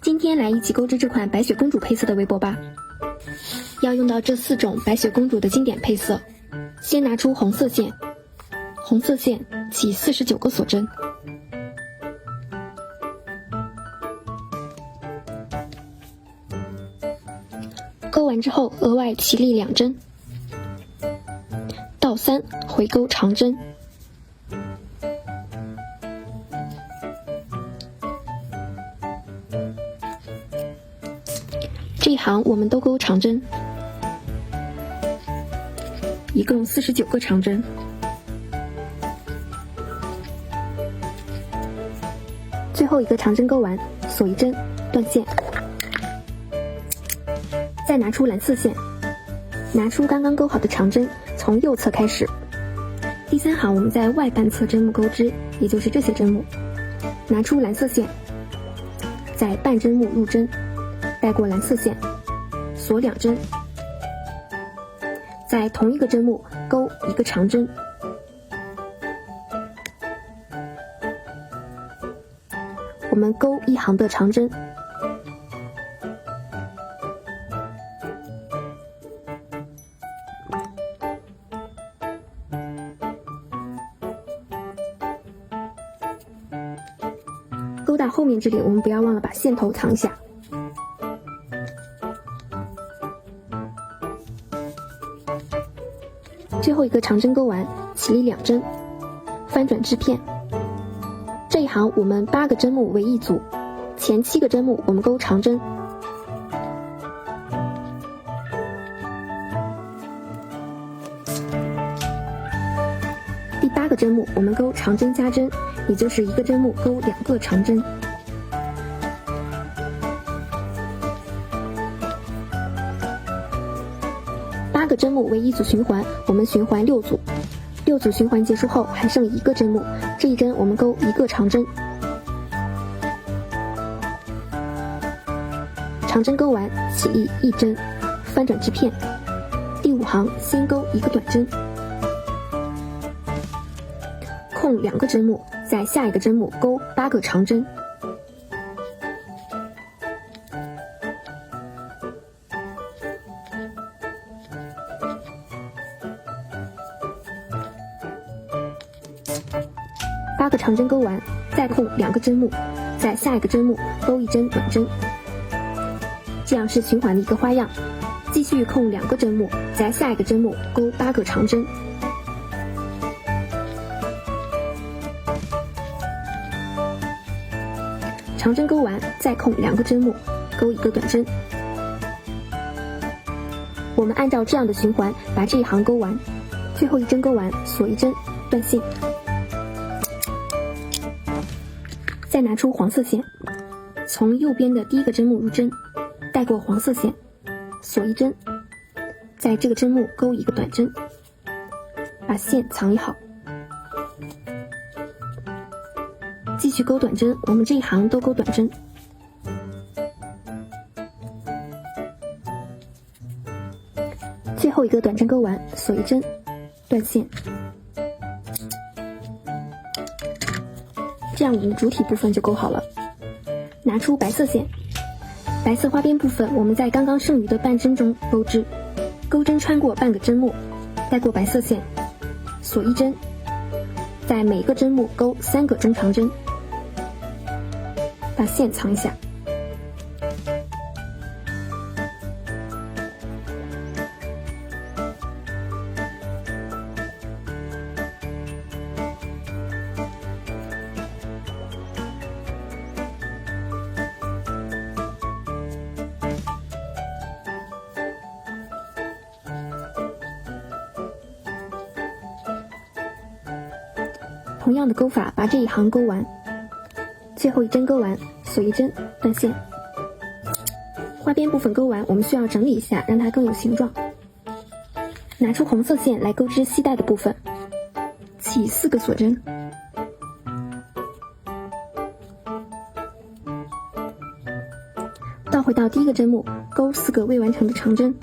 今天来一起购置这款白雪公主配色的围脖吧。要用到这4种白雪公主的经典配色。先拿出红色线，红色线起49个锁针，钩完之后额外起立2针，倒3回钩长针，这一行我们都钩长针，一共49个长针。最后一个长针钩完，锁1针，断线。再拿出蓝色线，拿出刚刚钩好的长针，从右侧开始。第3行我们在外半侧针目钩织，也就是这些针目。拿出蓝色线，在半针目入针，带过蓝色线，锁2针。在同一个针目钩1个长针，我们钩1行的长针，钩到后面这里，我们不要忘了把线头藏下。最后一个长针钩完，起立2针，翻转织片。这一行我们8个针目为一组，前7个针目我们钩长针，第8个针目我们钩长针加针，也就是一个针目钩2个长针。8个针目为一组循环，我们循环6组，6组循环结束后还剩1个针目，这一针我们钩1个长针，长针钩完起立1针，翻转织片。第5行先钩1个短针，空2个针目，在下一个针目钩8个长针。8个长针钩完，再空2个针目，在下一个针目钩1针短针，这样是循环的一个花样。继续空2个针目，在下一个针目钩8个长针，长针钩完，再空2个针目，钩1个短针。我们按照这样的循环把这一行钩完，最后1针钩完，锁1针，断线。再拿出黄色线，从右边的第1个针目入针，带过黄色线，锁1针，在这个针目钩1个短针，把线藏好。继续钩短针，我们这一行都钩短针。最后一个短针钩完，锁1针，断线。这样我们主体部分就钩好了。拿出白色线，白色花边部分我们在刚刚剩余的半针中钩织，钩针穿过半个针目，带过白色线，锁1针，在每个针目钩3个中长针，把线藏一下。同样的钩法把这一行钩完，最后1针钩完，锁1针，断线。花边部分钩完，我们需要整理一下，让它更有形状。拿出红色线来钩织系带的部分，起4个锁针，倒回到第1个针目，钩4个未完成的长针，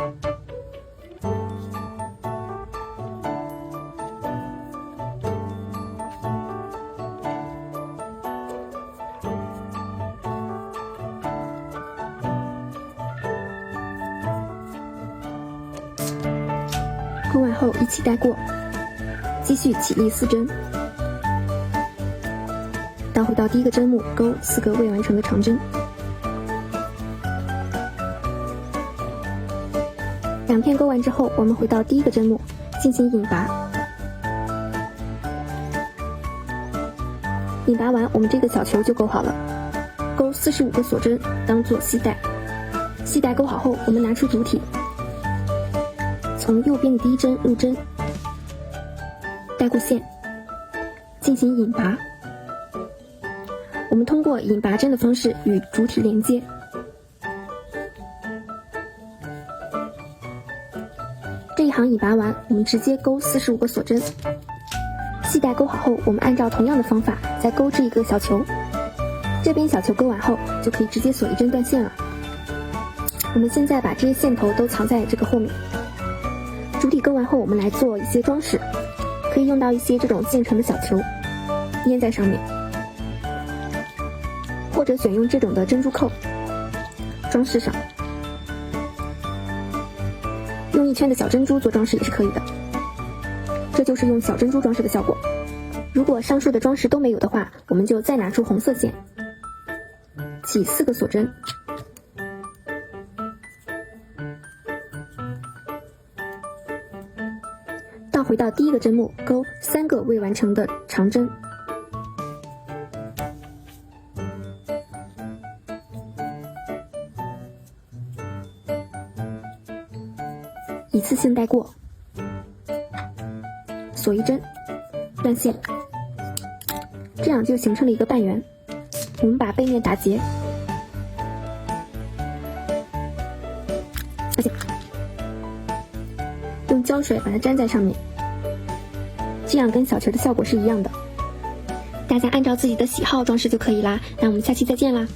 钩完后一起带过，继续起立4针，倒回到第一个针目钩4个未完成的长针。2片钩完之后，我们回到第一个针目进行引拔。引拔完，我们这个小球就钩好了，钩45个锁针当做系带。系带钩好后，我们拿出主体，从右边的第一针入针，带过线，进行引拔。我们通过引拔针的方式与主体连接。这一行引拔完，我们直接钩45个锁针。系带钩好后，我们按照同样的方法再钩制一个小球。这边小球钩完后，就可以直接锁1针断线了。我们现在把这些线头都藏在这个后面。主体钩完后，我们来做一些装饰，可以用到一些这种现成的小球，粘在上面，或者选用这种的珍珠扣装饰上。用1圈的小珍珠做装饰也是可以的，这就是用小珍珠装饰的效果。如果上述的装饰都没有的话，我们就再拿出红色线，起4个锁针，倒回到第一个针目钩3个未完成的长针。一次性带过，锁1针，断线，这样就形成了一个半圆。我们把背面打结，用胶水把它粘在上面，这样跟小球的效果是一样的。大家按照自己的喜好装饰就可以啦。那我们下期再见啦。